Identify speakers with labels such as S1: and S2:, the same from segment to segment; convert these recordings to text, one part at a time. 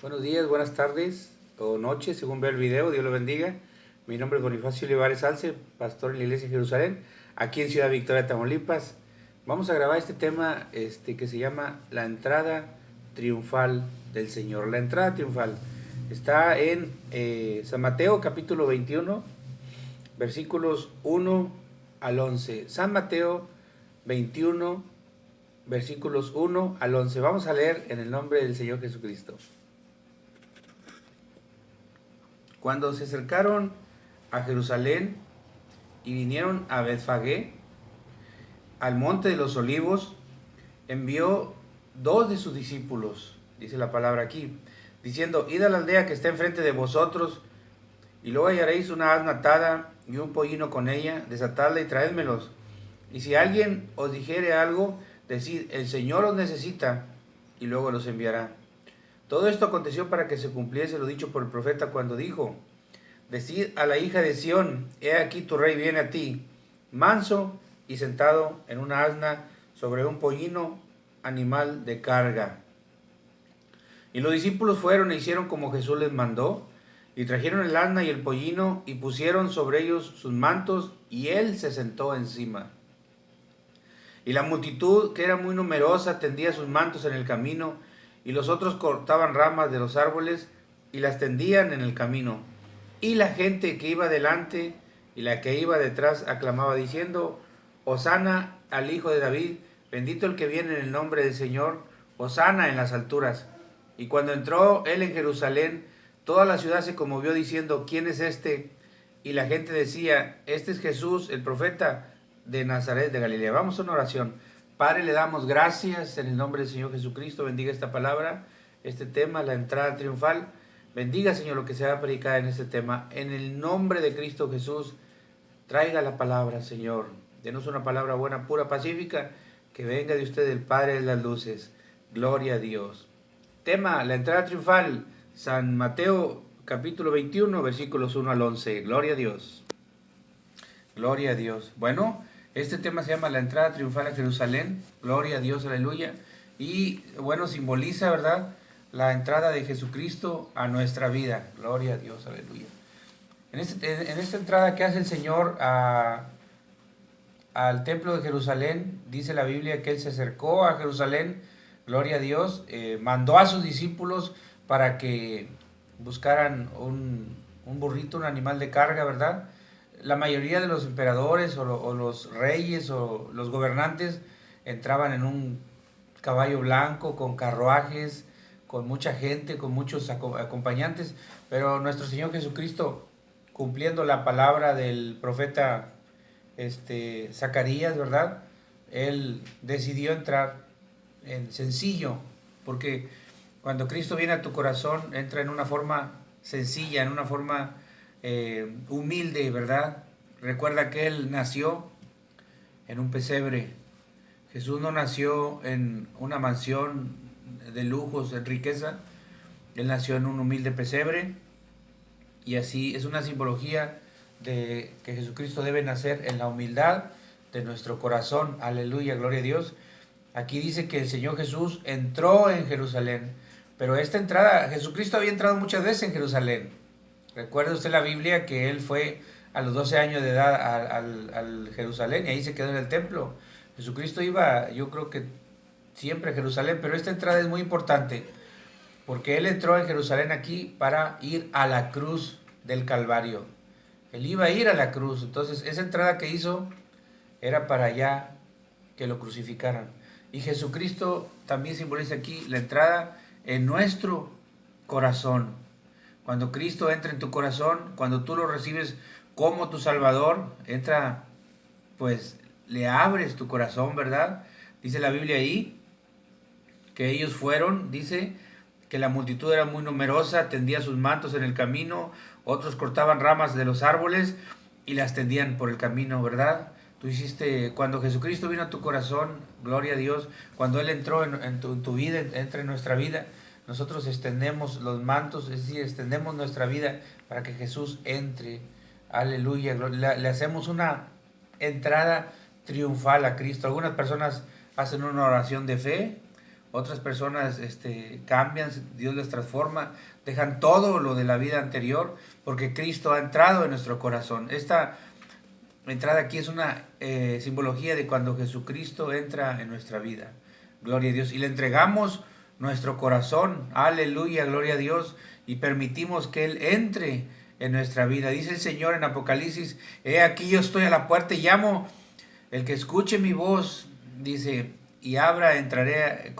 S1: Buenos días, buenas tardes o noches, según vea el video. Dios lo bendiga. Mi nombre es Bonifacio Olivares Alce, pastor en la iglesia de Jerusalén, aquí en Ciudad Victoria, Tamaulipas. Vamos a grabar este tema que se llama La entrada triunfal del Señor. La entrada triunfal está en San Mateo capítulo 21, versículos 1 al 11. San Mateo 21, versículos 1 al 11. Vamos a leer en el nombre del Señor Jesucristo. Cuando se acercaron a Jerusalén y vinieron a Betfagé, al monte de los olivos, envió dos de sus discípulos, dice la palabra aquí, diciendo: id a la aldea que está enfrente de vosotros, y luego hallaréis una asna atada y un pollino con ella, desatadla y traédmelos. Y si alguien os dijere algo, decid: el Señor os necesita, y luego los enviará. Todo esto aconteció para que se cumpliese lo dicho por el profeta cuando dijo: decid a la hija de Sión, he aquí tu rey viene a ti, manso y sentado en una asna sobre un pollino, animal de carga. Y los discípulos fueron e hicieron como Jesús les mandó, y trajeron el asna y el pollino, y pusieron sobre ellos sus mantos, y él se sentó encima. Y la multitud, que era muy numerosa, tendía sus mantos en el camino, y los otros cortaban ramas de los árboles y las tendían en el camino. Y la gente que iba delante y la que iba detrás aclamaba diciendo: Hosana al Hijo de David, bendito el que viene en el nombre del Señor, Hosana en las alturas. Y cuando entró él en Jerusalén, toda la ciudad se conmovió diciendo: ¿quién es este? Y la gente decía: este es Jesús, el profeta de Nazaret de Galilea. Vamos a una oración. Padre, le damos gracias en el nombre del Señor Jesucristo. Bendiga esta palabra, este tema, la entrada triunfal. Bendiga, Señor, lo que se va a predicar en este tema. En el nombre de Cristo Jesús, traiga la palabra, Señor. Denos una palabra buena, pura, pacífica, que venga de usted, el Padre de las luces. Gloria a Dios. Tema, la entrada triunfal. San Mateo capítulo 21, versículos 1 al 11. Gloria a Dios. Gloria a Dios. Bueno, este tema se llama la entrada triunfal a Jerusalén. Gloria a Dios, aleluya. Y bueno, simboliza, ¿verdad?, la entrada de Jesucristo a nuestra vida. Gloria a Dios, aleluya. En esta entrada que hace el Señor al templo de Jerusalén, dice la Biblia que Él se acercó a Jerusalén, gloria a Dios, mandó a sus discípulos para que buscaran un burrito, un animal de carga, ¿verdad? La mayoría de los emperadores o los reyes o los gobernantes entraban en un caballo blanco con carruajes, con mucha gente, con muchos acompañantes, pero nuestro Señor Jesucristo, cumpliendo la palabra del profeta Zacarías, ¿verdad? Él decidió entrar en sencillo, porque cuando Cristo viene a tu corazón, entra en una forma sencilla, en una forma humilde, ¿verdad? Recuerda que Él nació en un pesebre. Jesús no nació en una mansión de lujos, en riqueza. Él nació en un humilde pesebre, y así es una simbología de que Jesucristo debe nacer en la humildad de nuestro corazón. Aleluya, gloria a Dios. Aquí dice que el Señor Jesús entró en Jerusalén, pero esta entrada, Jesucristo había entrado muchas veces en Jerusalén. Recuerda usted la Biblia que Él fue a los 12 años de edad al Jerusalén y ahí se quedó en el templo. Jesucristo iba, yo creo que siempre a Jerusalén, pero esta entrada es muy importante porque Él entró en Jerusalén aquí para ir a la cruz del Calvario. Él iba a ir a la cruz, entonces esa entrada que hizo era para ya que lo crucificaran. Y Jesucristo también simboliza aquí la entrada en nuestro corazón. Cuando Cristo entra en tu corazón, cuando tú lo recibes como tu Salvador, entra, pues le abres tu corazón, ¿verdad? Dice la Biblia ahí que ellos fueron, dice que la multitud era muy numerosa, tendía sus mantos en el camino, otros cortaban ramas de los árboles y las tendían por el camino, ¿verdad? Tú hiciste, cuando Jesucristo vino a tu corazón, gloria a Dios, cuando Él entró en tu vida, entra en nuestra vida, nosotros extendemos los mantos, es decir, extendemos nuestra vida para que Jesús entre. Aleluya, le hacemos una entrada triunfal a Cristo. Algunas personas hacen una oración de fe, otras personas cambian, Dios les transforma, dejan todo lo de la vida anterior, porque Cristo ha entrado en nuestro corazón. Esta entrada aquí es una simbología de cuando Jesucristo entra en nuestra vida. Gloria a Dios. Y le entregamos nuestro corazón. Aleluya, gloria a Dios. Y permitimos que Él entre en nuestra vida. Dice el Señor en Apocalipsis, he aquí yo estoy a la puerta y llamo. El que escuche mi voz, dice, y abra, entraré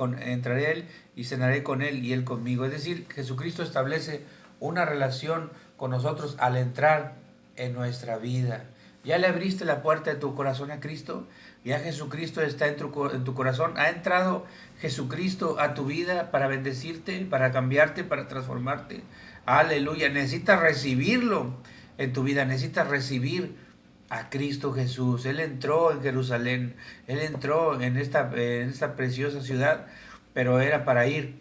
S1: Él y cenaré con Él y Él conmigo. Es decir, Jesucristo establece una relación con nosotros al entrar en nuestra vida. ¿Ya le abriste la puerta de tu corazón a Cristo? ¿Ya Jesucristo está en tu corazón? ¿Ha entrado Jesucristo a tu vida para bendecirte, para cambiarte, para transformarte? Aleluya. Necesitas recibirlo en tu vida. Necesitas recibir a Cristo Jesús. Él entró en Jerusalén. Él entró en esta preciosa ciudad, pero era para ir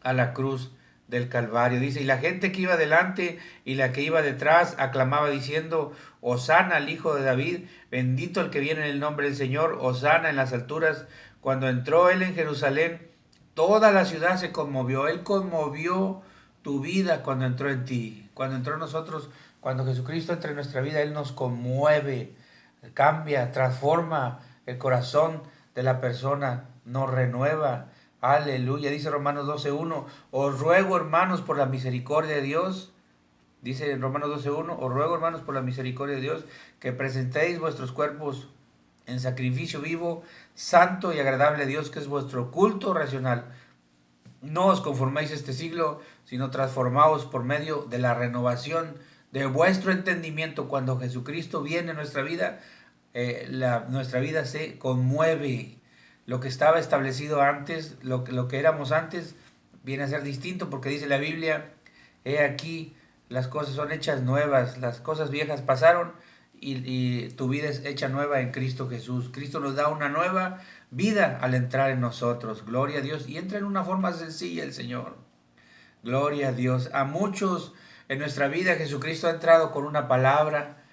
S1: a la cruz del Calvario. Dice, y la gente que iba delante y la que iba detrás aclamaba diciendo, Hosana al Hijo de David, bendito el que viene en el nombre del Señor, Hosana en las alturas. Cuando entró Él en Jerusalén, toda la ciudad se conmovió. Él conmovió tu vida cuando entró en ti. Cuando entró en nosotros, cuando Jesucristo entra en nuestra vida, Él nos conmueve, cambia, transforma el corazón de la persona, nos renueva. Aleluya, dice Romanos 12:1, os ruego hermanos por la misericordia de Dios, dice en Romanos 12:1, os ruego hermanos por la misericordia de Dios, que presentéis vuestros cuerpos en sacrificio vivo, santo y agradable a Dios, que es vuestro culto racional. No os conforméis a este siglo, sino transformaos por medio de la renovación de vuestro entendimiento. Cuando Jesucristo viene a nuestra vida, nuestra vida se conmueve. Lo que estaba establecido antes, lo que éramos antes, viene a ser distinto, porque dice la Biblia, he aquí, las cosas son hechas nuevas, las cosas viejas pasaron y tu vida es hecha nueva en Cristo Jesús. Cristo nos da una nueva vida al entrar en nosotros. Gloria a Dios. Y entra en una forma sencilla el Señor. Gloria a Dios. A muchos en nuestra vida Jesucristo ha entrado con una palabra,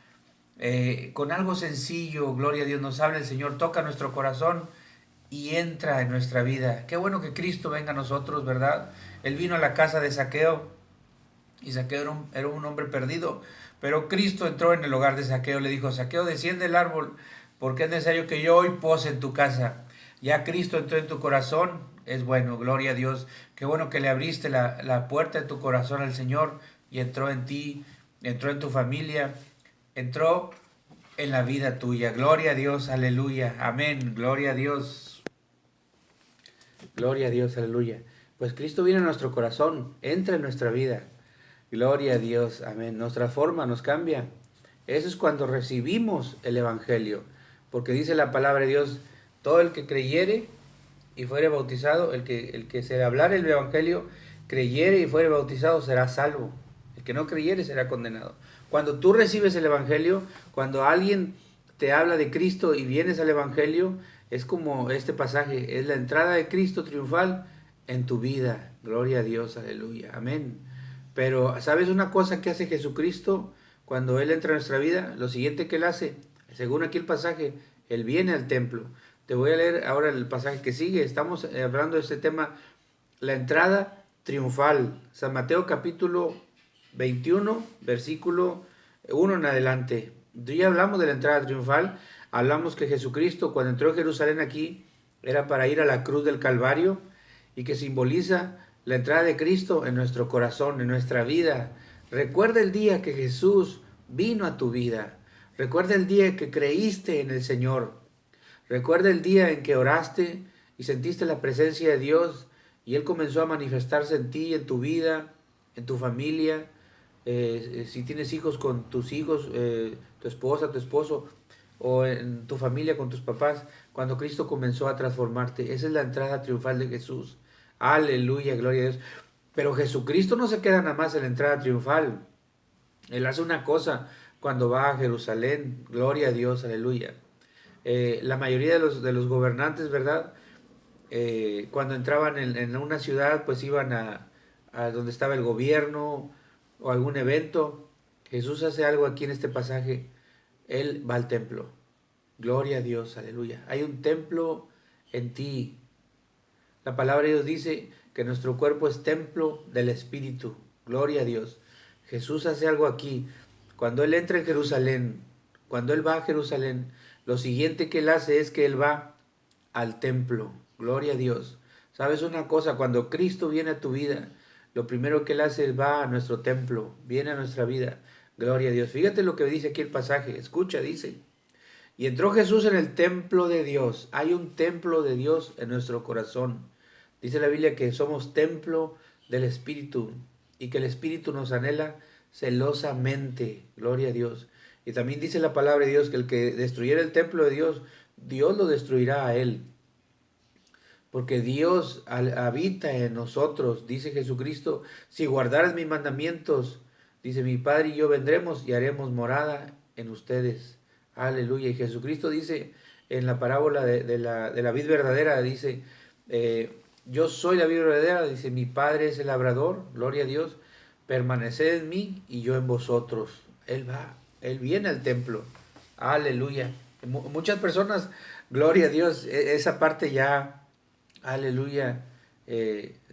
S1: con algo sencillo. Gloria a Dios. Nos habla el Señor, toca nuestro corazón y entra en nuestra vida. Qué bueno que Cristo venga a nosotros, ¿verdad? Él vino a la casa de Zaqueo y Zaqueo era un hombre perdido, pero Cristo entró en el hogar de Zaqueo, le dijo, Zaqueo, desciende del árbol, porque es necesario que yo hoy pose en tu casa. Ya Cristo entró en tu corazón, es bueno, gloria a Dios. Qué bueno que le abriste la puerta de tu corazón al Señor y entró en ti, entró en tu familia, entró en la vida tuya. Gloria a Dios, aleluya, amén, gloria a Dios. Gloria a Dios, aleluya. Pues Cristo viene a nuestro corazón, entra en nuestra vida. Gloria a Dios, amén. Nos transforma, nos cambia. Eso es cuando recibimos el Evangelio. Porque dice la palabra de Dios, todo el que creyere y fuere bautizado, el que se hablare el Evangelio, creyere y fuere bautizado, será salvo. El que no creyere será condenado. Cuando tú recibes el Evangelio, cuando alguien te habla de Cristo y vienes al Evangelio, es como este pasaje, es la entrada de Cristo triunfal en tu vida. Gloria a Dios, aleluya, amén. Pero, ¿sabes una cosa que hace Jesucristo cuando Él entra en nuestra vida? Lo siguiente que Él hace, según aquí el pasaje, Él viene al templo. Te voy a leer ahora el pasaje que sigue. Estamos hablando de este tema, la entrada triunfal. San Mateo capítulo 21, versículo 1 en adelante. Ya hablamos de la entrada triunfal. Hablamos que Jesucristo, cuando entró a Jerusalén aquí, era para ir a la cruz del Calvario y que simboliza la entrada de Cristo en nuestro corazón, en nuestra vida. Recuerda el día que Jesús vino a tu vida. Recuerda el día que creíste en el Señor. Recuerda el día en que oraste y sentiste la presencia de Dios y Él comenzó a manifestarse en ti, en tu vida, en tu familia. Si tienes hijos, con tus hijos, tu esposa, tu esposo, o en tu familia con tus papás, cuando Cristo comenzó a transformarte. Esa es la entrada triunfal de Jesús. Aleluya, gloria a Dios. Pero Jesucristo no se queda nada más en la entrada triunfal. Él hace una cosa cuando va a Jerusalén. Gloria a Dios, aleluya. La mayoría de los gobernantes, ¿verdad? Cuando entraban en una ciudad, pues iban a donde estaba el gobierno o algún evento. Jesús hace algo aquí en este pasaje. Él va al templo. Gloria a Dios, aleluya. Hay un templo en ti. La palabra de Dios dice que nuestro cuerpo es templo del Espíritu. Gloria a Dios. Jesús hace algo aquí. Cuando Él entra en Jerusalén, cuando Él va a Jerusalén, lo siguiente que Él hace es que Él va al templo. Gloria a Dios. ¿Sabes una cosa? Cuando Cristo viene a tu vida, lo primero que Él hace es va a nuestro templo, viene a nuestra vida. Gloria a Dios. Fíjate lo que dice aquí el pasaje. Escucha, dice. Y entró Jesús en el templo de Dios. Hay un templo de Dios en nuestro corazón. Dice la Biblia que somos templo del Espíritu y que el Espíritu nos anhela celosamente. Gloria a Dios. Y también dice la palabra de Dios que el que destruyera el templo de Dios, Dios lo destruirá a él. Porque Dios habita en nosotros, dice Jesucristo, si guardaras mis mandamientos, dice mi Padre y yo vendremos y haremos morada en ustedes. Aleluya. Y Jesucristo dice en la parábola de la vid verdadera, dice, yo soy la vid verdadera, dice, mi Padre es el labrador, gloria a Dios, permaneced en mí y yo en vosotros. Él viene al templo. Aleluya. Muchas personas, gloria a Dios, esa parte ya... Aleluya,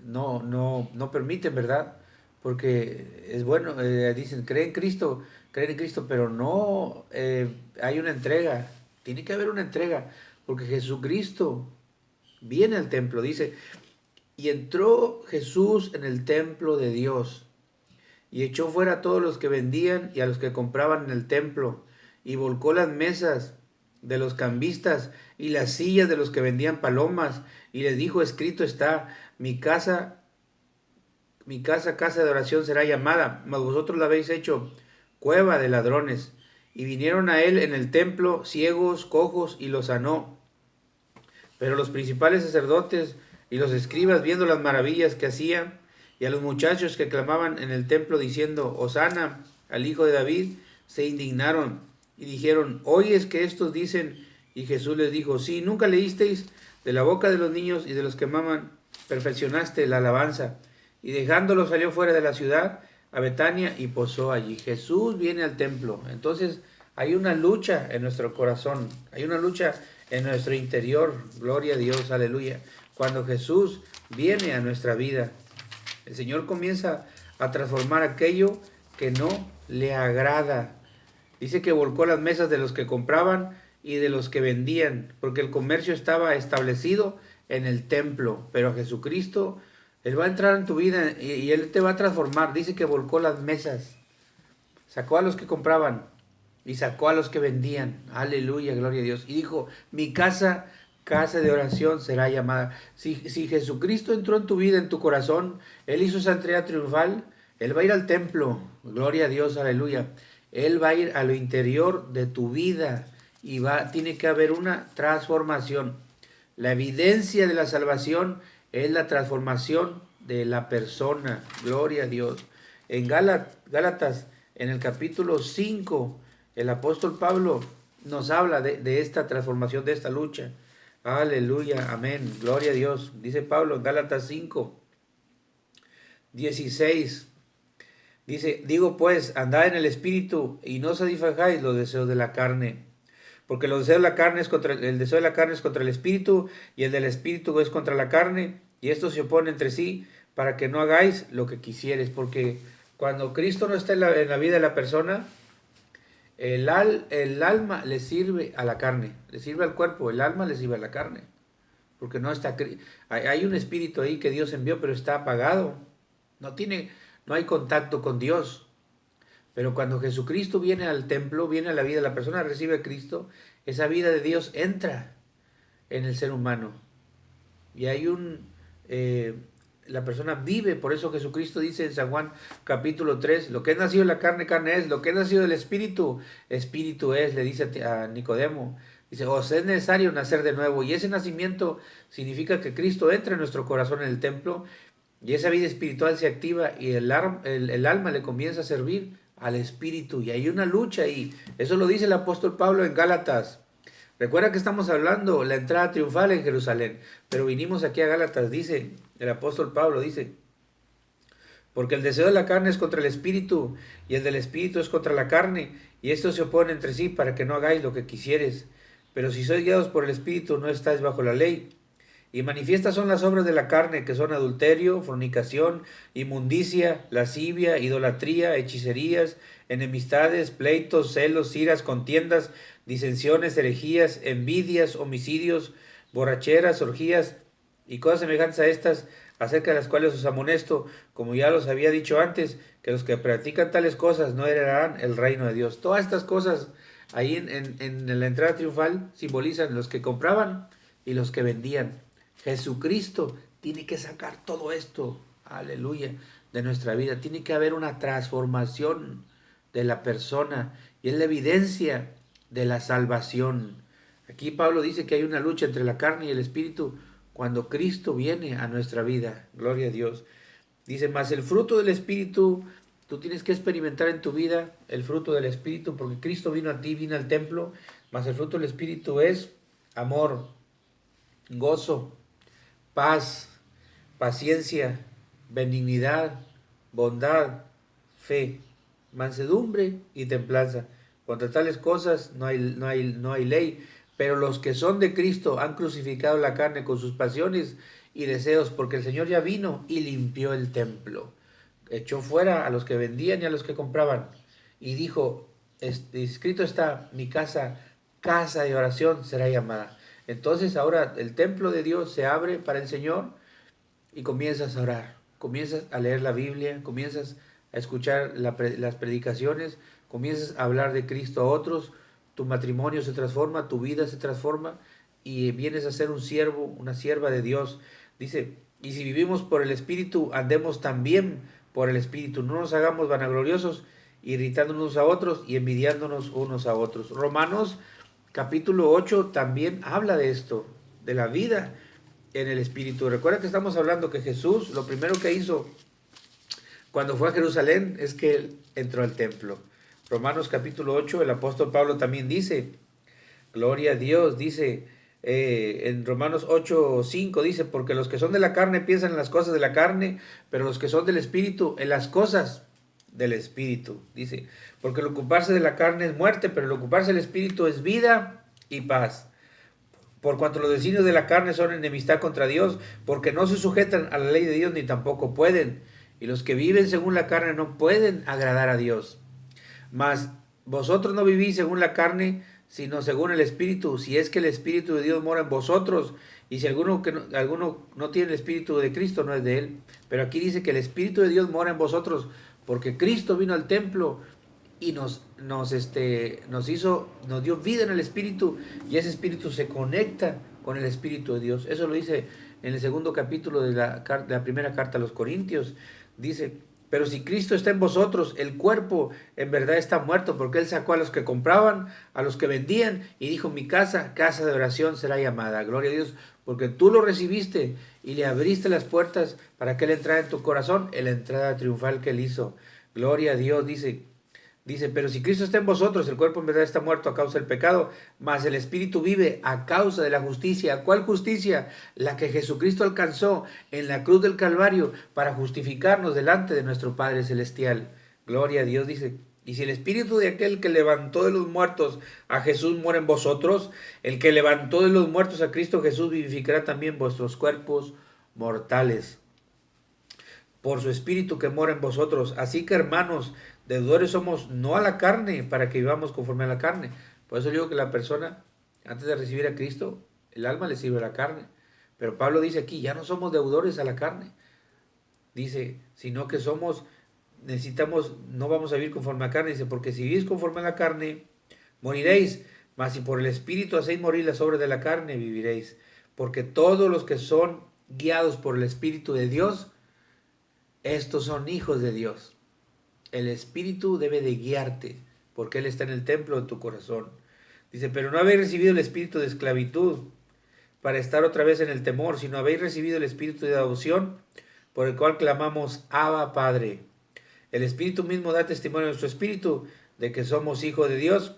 S1: no permiten, ¿verdad? Porque es bueno, dicen, creen en Cristo, pero no hay una entrega, tiene que haber una entrega, porque Jesucristo viene al templo, dice, y entró Jesús en el templo de Dios, y echó fuera a todos los que vendían y a los que compraban en el templo, y volcó las mesas de los cambistas y las sillas de los que vendían palomas, y les dijo, escrito está, mi casa, casa de oración será llamada, mas vosotros la habéis hecho cueva de ladrones. Y vinieron a él en el templo ciegos, cojos, y los sanó. Pero los principales sacerdotes y los escribas, viendo las maravillas que hacía, y a los muchachos que clamaban en el templo diciendo, Hosana al Hijo de David, se indignaron y dijeron, ¿oyes que estos dicen? Y Jesús les dijo, sí, ¿nunca leísteis? De la boca de los niños y de los que maman, perfeccionaste la alabanza. Y dejándolo salió fuera de la ciudad a Betania y posó allí. Jesús viene al templo. Entonces hay una lucha en nuestro corazón, hay una lucha en nuestro interior. Gloria a Dios, aleluya. Cuando Jesús viene a nuestra vida, el Señor comienza a transformar aquello que no le agrada. Dice que volcó las mesas de los que compraban y de los que vendían, porque el comercio estaba establecido en el templo. Pero a Jesucristo, Él va a entrar en tu vida y Él te va a transformar. Dice que volcó las mesas, sacó a los que compraban y sacó a los que vendían. Aleluya, gloria a Dios. Y dijo, mi casa de oración será llamada. Si Jesucristo entró en tu vida, en tu corazón, Él hizo esa entrega triunfal, Él va a ir al templo. Gloria a Dios, aleluya. Él va a ir a lo interior de tu vida y tiene que haber una transformación. La evidencia de la salvación es la transformación de la persona. Gloria a Dios. En Gálatas, en el capítulo 5, el apóstol Pablo nos habla de esta transformación, de esta lucha. Aleluya, amén, gloria a Dios. Dice Pablo en Gálatas 5, 16. Dice, digo pues, andad en el Espíritu y no satisfagáis los deseos de la carne. Porque los deseos de la carne el deseo de la carne es contra el Espíritu y el del Espíritu es contra la carne. Y estos se oponen entre sí para que no hagáis lo que quisieres. Porque cuando Cristo no está en la vida de la persona, el alma le sirve a la carne, le sirve al cuerpo, el alma le sirve a la carne. Porque no está, hay un espíritu ahí que Dios envió, pero está apagado. No hay contacto con Dios. Pero cuando Jesucristo viene al templo, viene a la vida, la persona recibe a Cristo, esa vida de Dios entra en el ser humano. Y hay la persona vive, por eso Jesucristo dice en San Juan capítulo 3, lo que es nacido de la carne, carne es, lo que es nacido del Espíritu, Espíritu es, le dice a Nicodemo. Dice, os es necesario nacer de nuevo. Y ese nacimiento significa que Cristo entra en nuestro corazón en el templo y esa vida espiritual se activa y el alma le comienza a servir al Espíritu. Y hay una lucha ahí. Eso lo dice el apóstol Pablo en Gálatas. Recuerda que estamos hablando la entrada triunfal en Jerusalén, pero vinimos aquí a Gálatas, dice el apóstol Pablo, dice, porque el deseo de la carne es contra el Espíritu y el del Espíritu es contra la carne, y estos se oponen entre sí para que no hagáis lo que quisieres. Pero si sois guiados por el Espíritu, no estáis bajo la ley. Y manifiestas son las obras de la carne, que son adulterio, fornicación, inmundicia, lascivia, idolatría, hechicerías, enemistades, pleitos, celos, iras, contiendas, disensiones, herejías, envidias, homicidios, borracheras, orgías y cosas semejantes a estas, acerca de las cuales os amonesto, como ya los había dicho antes, que los que practican tales cosas no heredarán el reino de Dios. Todas estas cosas ahí en la entrada triunfal simbolizan los que compraban y los que vendían. Jesucristo tiene que sacar todo esto, aleluya, de nuestra vida. Tiene que haber una transformación de la persona y es la evidencia de la salvación. Aquí Pablo dice que hay una lucha entre la carne y el espíritu cuando Cristo viene a nuestra vida. Gloria a Dios. Dice, más el fruto del espíritu, tú tienes que experimentar en tu vida el fruto del espíritu, porque Cristo vino a ti, vino al templo, más el fruto del espíritu es amor, gozo, paz, paciencia, benignidad, bondad, fe, mansedumbre y templanza. Contra tales cosas no hay ley, pero los que son de Cristo han crucificado la carne con sus pasiones y deseos, porque el Señor ya vino y limpió el templo. Echó fuera a los que vendían y a los que compraban. Y dijo, escrito está, mi casa, casa de oración será llamada. Entonces ahora el templo de Dios se abre para el Señor y comienzas a orar, comienzas a leer la Biblia, comienzas a escuchar las predicaciones, comienzas a hablar de Cristo a otros, tu matrimonio se transforma, tu vida se transforma y vienes a ser un siervo, una sierva de Dios. Dice, y si vivimos por el Espíritu, andemos también por el Espíritu, no nos hagamos vanagloriosos, irritándonos a otros y envidiándonos unos a otros. Romanos capítulo 8 también habla de esto, de la vida en el Espíritu. Recuerda que estamos hablando que Jesús, lo primero que hizo cuando fue a Jerusalén es que él entró al templo. Romanos capítulo 8, el apóstol Pablo también dice, gloria a Dios, dice en Romanos 8, 5, dice, porque los que son de la carne piensan en las cosas de la carne, pero los que son del Espíritu en las cosas del Espíritu. Dice, porque el ocuparse de la carne es muerte, pero el ocuparse del Espíritu es vida y paz. Por cuanto los designios de la carne son enemistad contra Dios, porque no se sujetan a la ley de Dios ni tampoco pueden. Y los que viven según la carne no pueden agradar a Dios. Mas vosotros no vivís según la carne, sino según el Espíritu, si es que el Espíritu de Dios mora en vosotros. Y si alguno no tiene el Espíritu de Cristo, no es de él. Pero aquí dice que el Espíritu de Dios mora en vosotros, porque Cristo vino al templo y nos dio vida en el Espíritu, y ese Espíritu se conecta con el Espíritu de Dios. Eso lo dice en el segundo capítulo de la primera carta a los Corintios. Dice, pero si Cristo está en vosotros, el cuerpo en verdad está muerto, porque Él sacó a los que compraban, a los que vendían, y dijo, mi casa, casa de oración será llamada. Gloria a Dios, porque tú lo recibiste y le abriste las puertas para que Él entrara en tu corazón, en la entrada triunfal que Él hizo. Gloria a Dios, dice, pero si Cristo está en vosotros, el cuerpo en verdad está muerto a causa del pecado, mas el Espíritu vive a causa de la justicia. ¿Cuál justicia? La que Jesucristo alcanzó en la cruz del Calvario para justificarnos delante de nuestro Padre Celestial. Gloria a Dios, dice. Y si el Espíritu de aquel que levantó de los muertos a Jesús mora en vosotros, el que levantó de los muertos a Cristo Jesús vivificará también vuestros cuerpos mortales por su Espíritu que mora en vosotros. Así que, hermanos, deudores somos no a la carne, para que vivamos conforme a la carne. Por eso digo que la persona, antes de recibir a Cristo, el alma le sirve a la carne. Pero Pablo dice aquí, ya no somos deudores a la carne. Dice, sino que no vamos a vivir conforme a la carne. Dice, porque si vivís conforme a la carne, moriréis. Mas si por el Espíritu hacéis morir las obras de la carne, viviréis. Porque todos los que son guiados por el Espíritu de Dios, estos son hijos de Dios. El Espíritu debe de guiarte, porque Él está en el templo de tu corazón. Dice, pero no habéis recibido el espíritu de esclavitud para estar otra vez en el temor, sino habéis recibido el espíritu de adopción, por el cual clamamos, Abba, Padre. El Espíritu mismo da testimonio a nuestro espíritu de que somos hijos de Dios,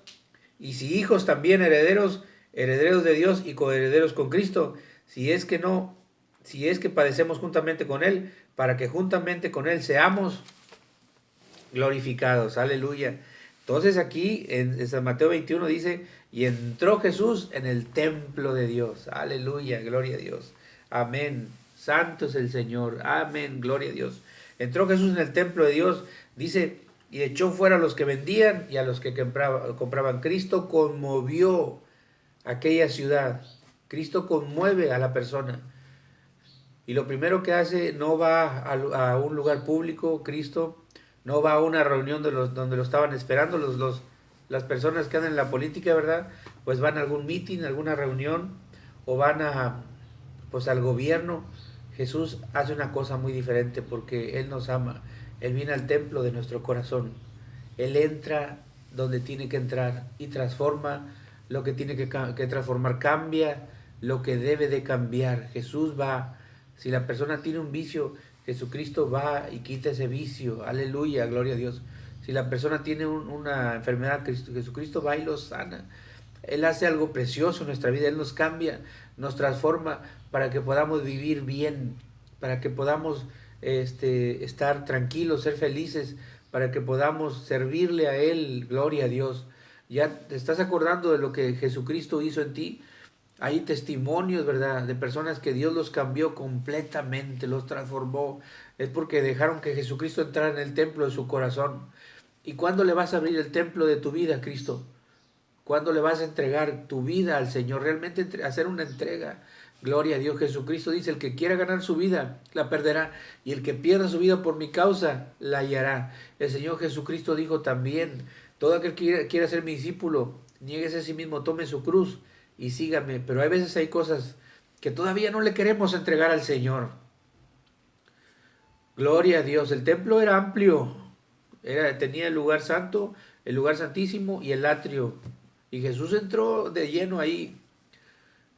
S1: y si hijos también herederos, herederos de Dios y coherederos con Cristo, si es que padecemos juntamente con Él, para que juntamente con Él seamos glorificados. Aleluya. Entonces aquí en San Mateo 21 dice, y entró Jesús en el templo de Dios. Aleluya, gloria a Dios. Amén. Santo es el Señor. Amén. Gloria a Dios. Entró Jesús en el templo de Dios, dice, y echó fuera a los que vendían y a los que compraban. Cristo conmovió aquella ciudad. Cristo conmueve a la persona. Y lo primero que hace, no va a un lugar público, Cristo no va a una reunión donde lo estaban esperando las personas que andan en la política, ¿verdad? Pues van a algún meeting, alguna reunión, o van pues al gobierno. Jesús hace una cosa muy diferente porque Él nos ama. Él viene al templo de nuestro corazón. Él entra donde tiene que entrar y transforma lo que tiene que transformar, cambia lo que debe de cambiar. Jesús va. Si la persona tiene un vicio, Jesucristo va y quita ese vicio. Aleluya, gloria a Dios. Si la persona tiene una enfermedad, Jesucristo va y lo sana. Él hace algo precioso en nuestra vida. Él nos cambia, nos transforma para que podamos vivir bien, para que podamos estar tranquilos, ser felices, para que podamos servirle a Él. Gloria a Dios. ¿Ya te estás acordando de lo que Jesucristo hizo en ti? Hay testimonios, ¿verdad? De personas que Dios los cambió completamente, los transformó. Es porque dejaron que Jesucristo entrara en el templo de su corazón. ¿Y cuándo le vas a abrir el templo de tu vida, Cristo? ¿Cuándo le vas a entregar tu vida al Señor? Realmente hacer una entrega. Gloria a Dios. Jesucristo dice, el que quiera ganar su vida, la perderá. Y el que pierda su vida por mi causa, la hallará. El Señor Jesucristo dijo también, todo aquel que quiera ser mi discípulo, niéguese a sí mismo, tome su cruz y sígame. Pero hay veces hay cosas que todavía no le queremos entregar al Señor. Gloria a Dios. El templo era amplio. Tenía el lugar santo, el lugar santísimo y el atrio. Y Jesús entró de lleno ahí.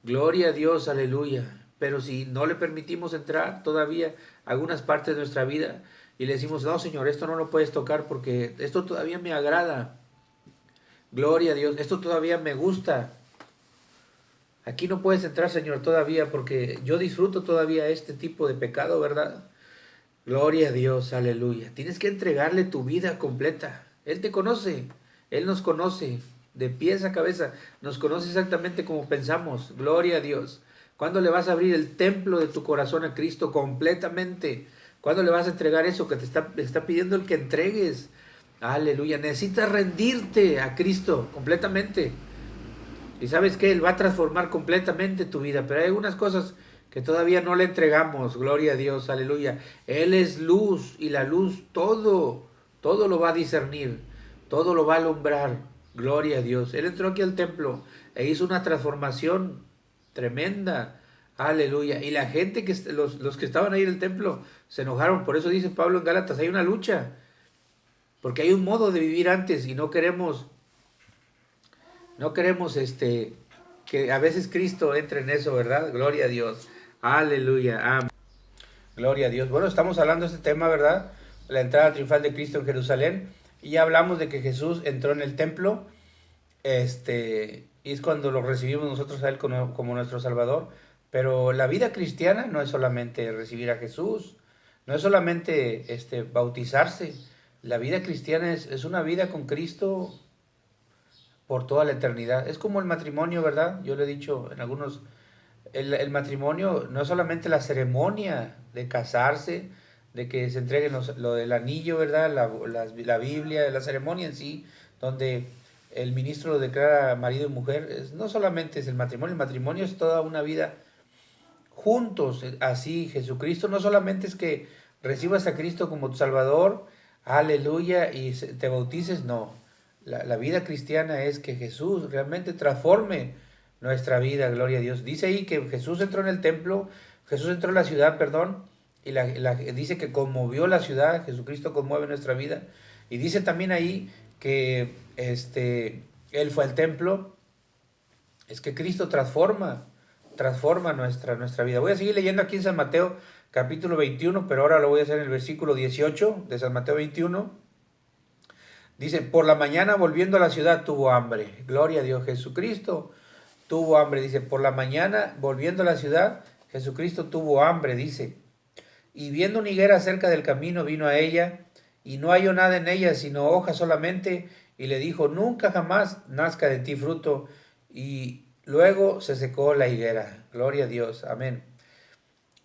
S1: Gloria a Dios, aleluya. Pero si no le permitimos entrar todavía a algunas partes de nuestra vida y le decimos, no, Señor, esto no lo puedes tocar porque esto todavía me agrada. Gloria a Dios, esto todavía me gusta. Aquí no puedes entrar, Señor, todavía porque yo disfruto todavía este tipo de pecado, ¿verdad? Gloria a Dios, aleluya. Tienes que entregarle tu vida completa. Él te conoce, Él nos conoce de pies a cabeza, nos conoce exactamente como pensamos. Gloria a Dios. ¿Cuándo le vas a abrir el templo de tu corazón a Cristo completamente? ¿Cuándo le vas a entregar eso que te está pidiendo el que entregues? Aleluya. Necesitas rendirte a Cristo completamente. Y sabes que Él va a transformar completamente tu vida, pero hay algunas cosas que todavía no le entregamos. Gloria a Dios, aleluya. Él es luz y la luz todo lo va a discernir, todo lo va a alumbrar. Gloria a Dios. Él entró aquí al templo e hizo una transformación tremenda. Aleluya. Y la gente, los que estaban ahí en el templo, se enojaron. Por eso dice Pablo en Gálatas, hay una lucha. Porque hay un modo de vivir antes y no queremos que a veces Cristo entre en eso, ¿verdad? Gloria a Dios. Aleluya. Amén. Gloria a Dios. Bueno, estamos hablando de este tema, ¿verdad? La entrada triunfal de Cristo en Jerusalén. Y ya hablamos de que Jesús entró en el templo. Y es cuando lo recibimos nosotros a Él como nuestro Salvador. Pero la vida cristiana no es solamente recibir a Jesús. No es solamente bautizarse. La vida cristiana es una vida con Cristo por toda la eternidad. Es como el matrimonio, ¿verdad? Yo le he dicho en algunos, el matrimonio no es solamente la ceremonia de casarse, de que se entreguen lo del anillo, ¿verdad? La Biblia, la ceremonia en sí, donde el ministro lo declara marido y mujer, no solamente es el matrimonio es toda una vida juntos, así Jesucristo no solamente es que recibas a Cristo como tu Salvador, aleluya, y te bautices, no. La vida cristiana es que Jesús realmente transforme nuestra vida, gloria a Dios. Dice ahí que Jesús entró en el templo, Jesús entró en la ciudad, perdón, y dice que conmovió la ciudad, Jesucristo conmueve nuestra vida. Y dice también ahí que Él fue al templo, es que Cristo transforma nuestra vida. Voy a seguir leyendo aquí en San Mateo capítulo 21, pero ahora lo voy a hacer en el versículo 18 de San Mateo 21. Dice, por la mañana volviendo a la ciudad tuvo hambre. Gloria a Dios, Jesucristo tuvo hambre. Dice, por la mañana volviendo a la ciudad, Jesucristo tuvo hambre, dice. Y viendo una higuera cerca del camino, vino a ella, y no halló nada en ella, sino hojas solamente, y le dijo, nunca jamás nazca de ti fruto. Y luego se secó la higuera. Gloria a Dios, amén.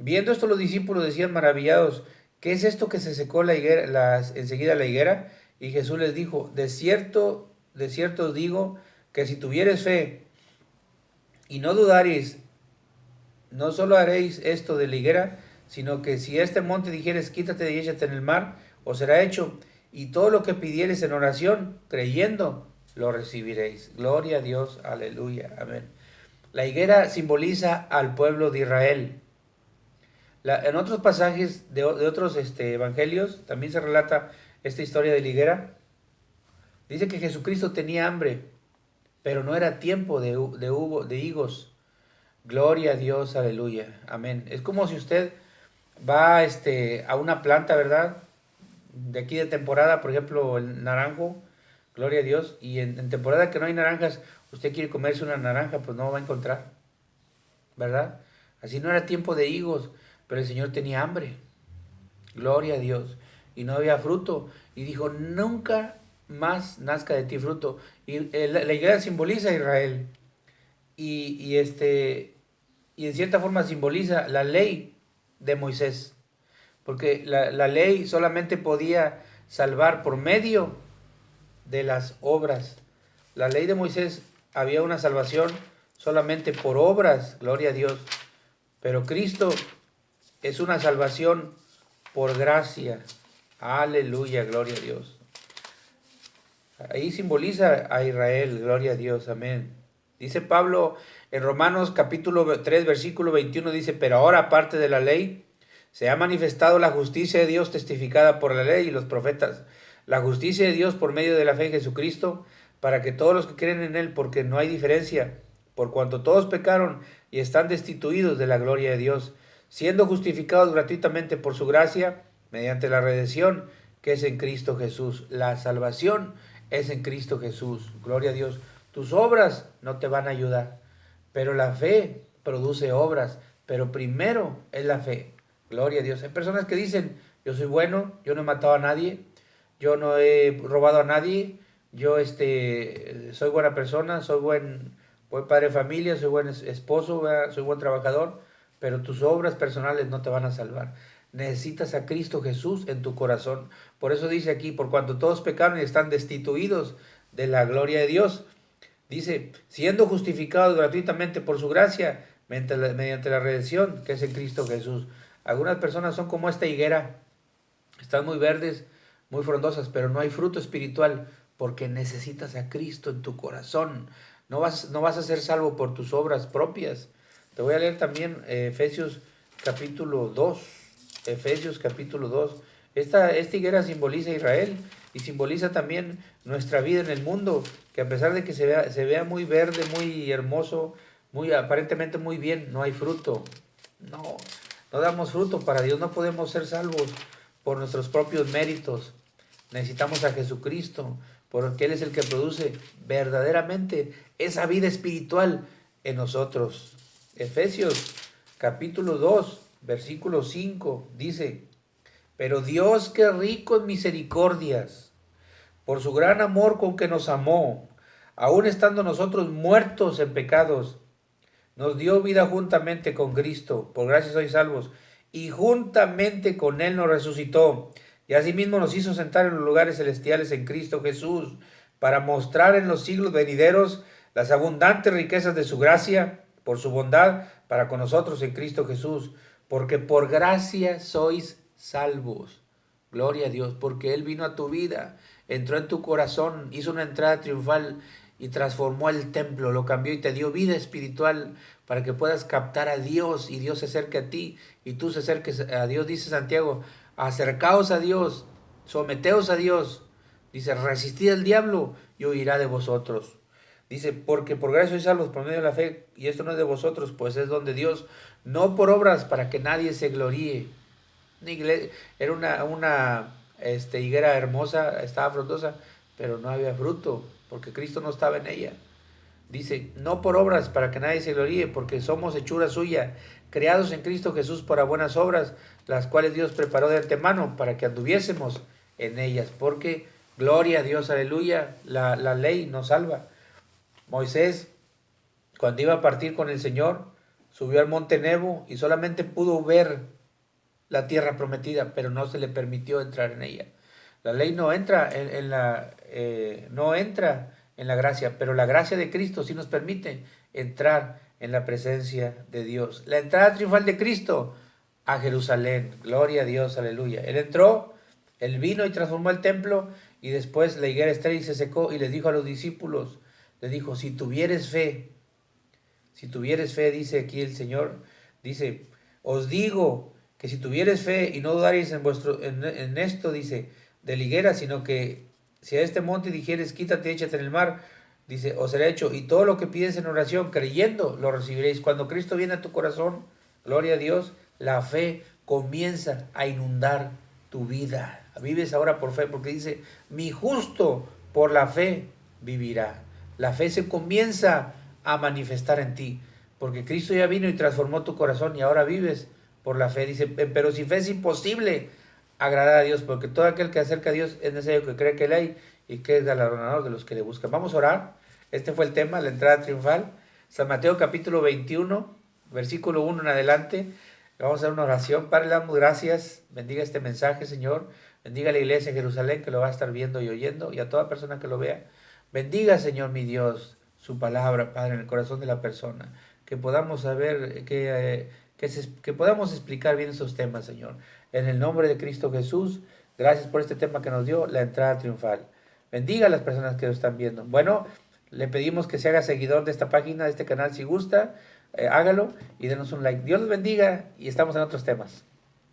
S1: Viendo esto los discípulos decían maravillados, ¿qué es esto que se secó la higuera, enseguida la higuera? Y Jesús les dijo, de cierto os digo que si tuviereis fe y no dudareis, no solo haréis esto de la higuera, sino que si este monte dijeres, quítate y échate en el mar, os será hecho, y todo lo que pidiereis en oración, creyendo, lo recibiréis. Gloria a Dios, aleluya, amén. La higuera simboliza al pueblo de Israel. En otros pasajes de otros evangelios también se relata esta historia de la higuera. Dice que Jesucristo tenía hambre, pero no era tiempo de higos. Gloria a Dios, aleluya, amén. Es como si usted va a una planta, ¿verdad? De aquí de temporada, por ejemplo, el naranjo, gloria a Dios, y en temporada que no hay naranjas, usted quiere comerse una naranja, pues no va a encontrar, ¿verdad? Así no era tiempo de higos, pero el Señor tenía hambre, gloria a Dios, y no había fruto, y dijo, nunca más nazca de ti fruto. Y la higuera simboliza a Israel, y en cierta forma simboliza la ley de Moisés, porque la ley solamente podía salvar por medio de las obras. La ley de Moisés había una salvación solamente por obras, gloria a Dios, pero Cristo es una salvación por gracia. Aleluya, gloria a Dios. Ahí simboliza a Israel, gloria a Dios, amén. Dice Pablo en Romanos capítulo 3, versículo 21, dice, pero ahora aparte de la ley, se ha manifestado la justicia de Dios testificada por la ley y los profetas, la justicia de Dios por medio de la fe en Jesucristo, para que todos los que creen en Él, porque no hay diferencia, por cuanto todos pecaron y están destituidos de la gloria de Dios, siendo justificados gratuitamente por su gracia, mediante la redención que es en Cristo Jesús. La salvación es en Cristo Jesús. Gloria a Dios. Tus obras no te van a ayudar, pero la fe produce obras, pero primero es la fe. Gloria a Dios. Hay personas que dicen, yo soy bueno, yo no he matado a nadie, yo no he robado a nadie, yo soy buena persona, soy buen padre de familia, soy buen esposo, ¿verdad? Soy buen trabajador, pero tus obras personales no te van a salvar. Necesitas a Cristo Jesús en tu corazón. Por eso dice aquí, por cuanto todos pecaron y están destituidos de la gloria de Dios, dice, siendo justificados gratuitamente por su gracia, mediante la redención que es en Cristo Jesús. Algunas personas son como esta higuera, están muy verdes, muy frondosas, pero no hay fruto espiritual porque necesitas a Cristo en tu corazón. No vas a ser salvo por tus obras propias. Te voy a leer también Efesios capítulo 2. Efesios capítulo 2. Esta higuera simboliza a Israel y simboliza también nuestra vida en el mundo, que a pesar de que se vea muy verde, muy hermoso, muy aparentemente muy bien, no hay fruto. No, no damos fruto para Dios, no podemos ser salvos por nuestros propios méritos. Necesitamos a Jesucristo, porque Él es el que produce verdaderamente esa vida espiritual en nosotros. Efesios capítulo 2, versículo 5 dice, pero Dios que es rico en misericordias, por su gran amor con que nos amó, aun estando nosotros muertos en pecados, nos dio vida juntamente con Cristo, por gracia sois salvos, y juntamente con Él nos resucitó, y asimismo nos hizo sentar en los lugares celestiales en Cristo Jesús, para mostrar en los siglos venideros las abundantes riquezas de su gracia, por su bondad, para con nosotros en Cristo Jesús, porque por gracia sois salvos. Gloria a Dios, porque Él vino a tu vida, entró en tu corazón, hizo una entrada triunfal y transformó el templo, lo cambió y te dio vida espiritual para que puedas captar a Dios y Dios se acerque a ti y tú se acerques a Dios. Dice Santiago, acercaos a Dios, someteos a Dios. Dice, resistid al diablo y huirá de vosotros. Dice, porque por gracia sois salvos por medio de la fe, y esto no es de vosotros, pues es don de Dios, no por obras para que nadie se gloríe. Era una higuera hermosa, estaba frondosa, pero no había fruto, porque Cristo no estaba en ella. Dice, no por obras para que nadie se gloríe, porque somos hechura suya, creados en Cristo Jesús para buenas obras, las cuales Dios preparó de antemano para que anduviésemos en ellas. Porque, gloria a Dios, aleluya, la ley nos salva. Moisés, cuando iba a partir con el Señor, subió al monte Nebo y solamente pudo ver la tierra prometida, pero no se le permitió entrar en ella. La ley no entra no entra en la gracia, pero la gracia de Cristo sí nos permite entrar en la presencia de Dios. La entrada triunfal de Cristo a Jerusalén. Gloria a Dios, aleluya. Él entró, él vino y transformó el templo y después la higuera estéril se secó y les dijo a los discípulos, les dijo, si tuvieres fe, dice aquí el Señor, dice, os digo que si tuvieres fe y no dudaréis en esto, dice, de la higuera, sino que si a este monte dijeres, quítate, échate en el mar, dice, os será hecho, y todo lo que pides en oración, creyendo, lo recibiréis. Cuando Cristo viene a tu corazón, gloria a Dios, la fe comienza a inundar tu vida. Vives ahora por fe, porque dice, mi justo por la fe vivirá. La fe se comienza a manifestar en ti, porque Cristo ya vino y transformó tu corazón y ahora vives por la fe. Dice, pero sin fe es imposible agradar a Dios, porque todo aquel que acerca a Dios es necesario que cree que Él hay y que es galardonador de los que le buscan. Vamos a orar. Este fue el tema, la entrada triunfal. San Mateo capítulo 21, versículo 1 en adelante. Vamos a hacer una oración. Padre, le damos gracias. Bendiga este mensaje, Señor. Bendiga a la iglesia de Jerusalén que lo va a estar viendo y oyendo, y a toda persona que lo vea. Bendiga, Señor mi Dios, su palabra, Padre, en el corazón de la persona. Que podamos saber, que podamos explicar bien esos temas, Señor. En el nombre de Cristo Jesús, gracias por este tema que nos dio, la entrada triunfal. Bendiga a las personas que lo están viendo. Bueno, le pedimos que se haga seguidor de esta página, de este canal, si gusta, hágalo y denos un like. Dios los bendiga y estamos en otros temas.